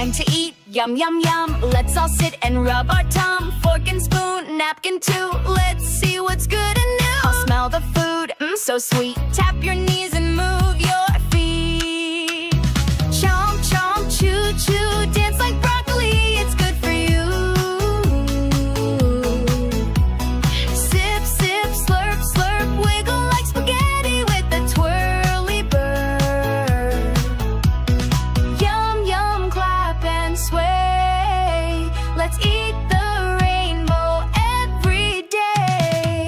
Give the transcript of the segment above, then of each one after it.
time to eat. Yum, yum, yum. Let's all sit and rub our tongue. Fork and spoon, napkin too. Let's see what's good and new. I'll smell the food, so sweet. Tap your knees and move your feet. Chomp, chomp, chew, chew. Dance like broccoli, it's good for you. Sip, sip, slurp, slurp. Wiggle like spaghetti with a twirly bird. Yum, yum, clap and sway. Let's eat the rainbow every day.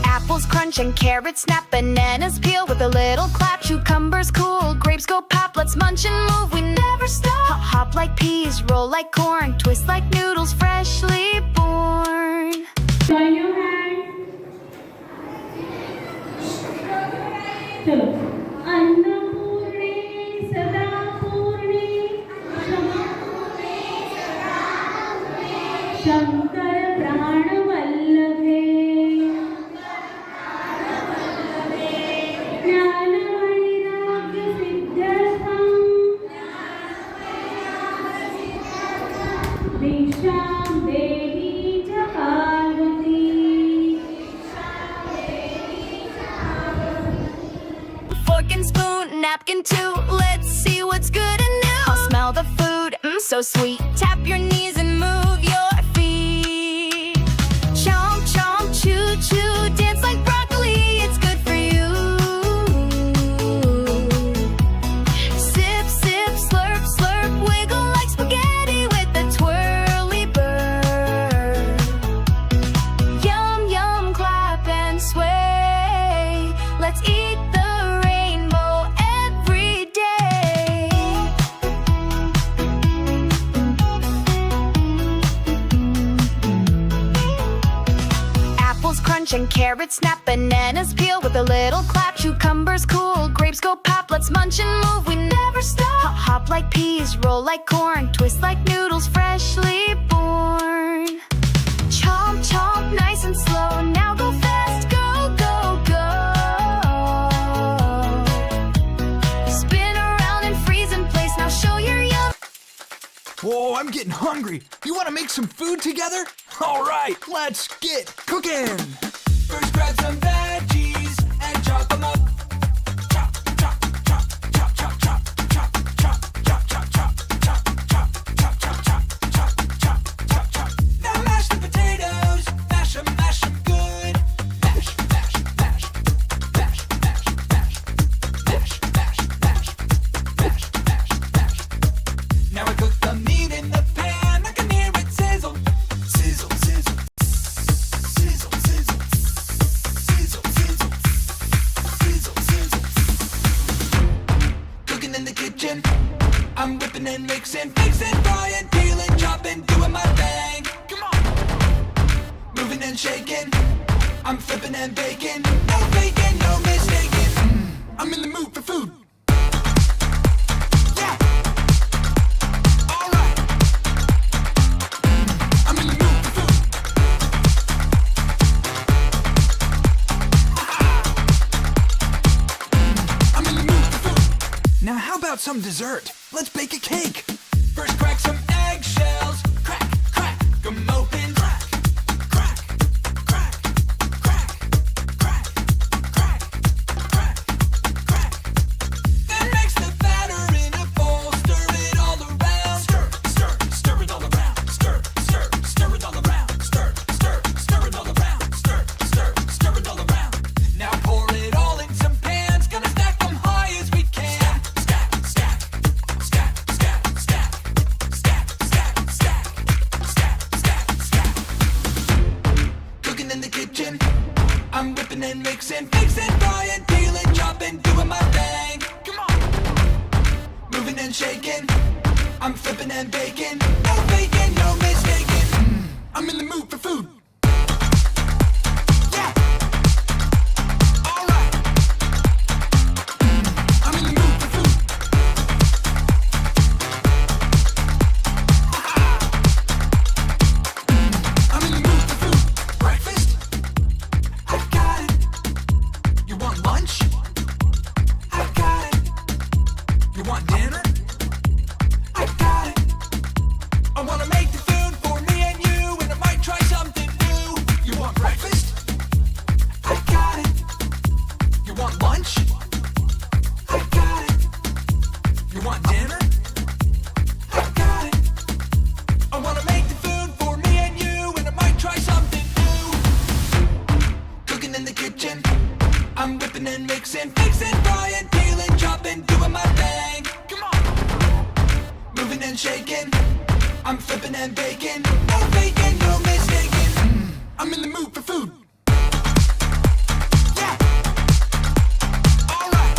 Apples crunch and carrots snap. Bananas peel with a little clap. Cucumbers cool, grapes go pop. Let's munch and move, we never stop. Hop, hop like peas, roll like corn. Twist like noodles freshly born. Join your hand. चलो अन्नपूर्णे सदा पूर्णे शंकर प्राण वल्लभे ज्ञान वैराग्य सिद्ध्यर्थं दीक्षां देहि च Parvati. Fork and spoon, napkin too. Let's see what's good and new. I'll smell the food, so sweet. Tap your knees and move your feet. Chomp, chomp, chew, chew. Dance like broccoli, it's good for you. Sip, sip, slurp, slurp. Wiggle like spaghetti with a twirly bird. Yum, yum, clap and sway. Let's eat the rainbow every day. Apples crunch and carrots snap. Bananas peel with a little clap. Cucumbers cool, grapes go pop. Let's munch and move, we never stop. Hop, hop like peas, roll like corn. Twist like noodles freshly born. Chomp, chomp, nice and slow. Now go fast, go, go, go. Spin around and freeze in place. Now show your yum. Whoa, I'm getting hungry. You want to make some food together? All right, let's get cooking. First, grab some veggies and chop them up. Chop, chop, chop, chop, chop, chop, chop, chop, chop, chop, chop, chop, chop, chop, chop, chop, chop, chop, chop, chop. Now mash the potatoes, mash them good. Mash, mash, mash, mash, mash, mash, mash, mash, mash, mash, mash, mash. Now I cook the meat in the pan. I can hear it sizzle, sizzle, sizzle, sizzle, sizzle, sizzle, sizzle, sizzle, sizzle. Cooking in the kitchen, I'm whipping and mixing, fixing, frying, peeling, chopping, doing my thing. Come on, moving and shaking, I'm flipping and baking, no faking, no mistaking. I'm in the mood for food. Yeah. All right. I'm in the mood for food. I'm in the mood for food. Now how about some dessert? Let's bake a cake. First crack some eggshells. Crack, crack, them open. Crack, crack, crack, crack, crack, crack, crack, crack. Then mix the batter in a bowl. Stir it all around. Stir, stir, stir it all around. Stir, stir, stir it all around. Stir, stir, stir it all around. Stir, stir, stir it all around. Now pour it all in some pans. Gonna stack them high as we can. Stack, stack, stack, stack, stack, stack, stack, stack, stack, stack, stack. Cooking in the kitchen, I'm whipping and mixing, fixing, frying, peeling, chopping, doing my thing. Come on, moving and shaking, I'm flipping and baking, no faking, no mistaking. I'm in the mood for food. Yeah. All right. I'm in the mood for food. I'm in the mood for food. Breakfast? I got it. I'm whipping and mixing, fixing, frying, peeling, chopping, doing my thing. Come on. Moving and shaking, I'm flipping and baking. No faking, no mistaking. I'm in the mood for food. Yeah. All right.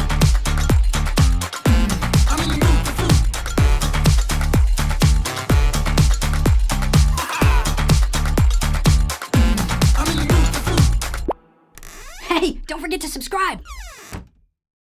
I'm in the mood for food. I'm in the mood for food. Hey, don't forget to subscribe.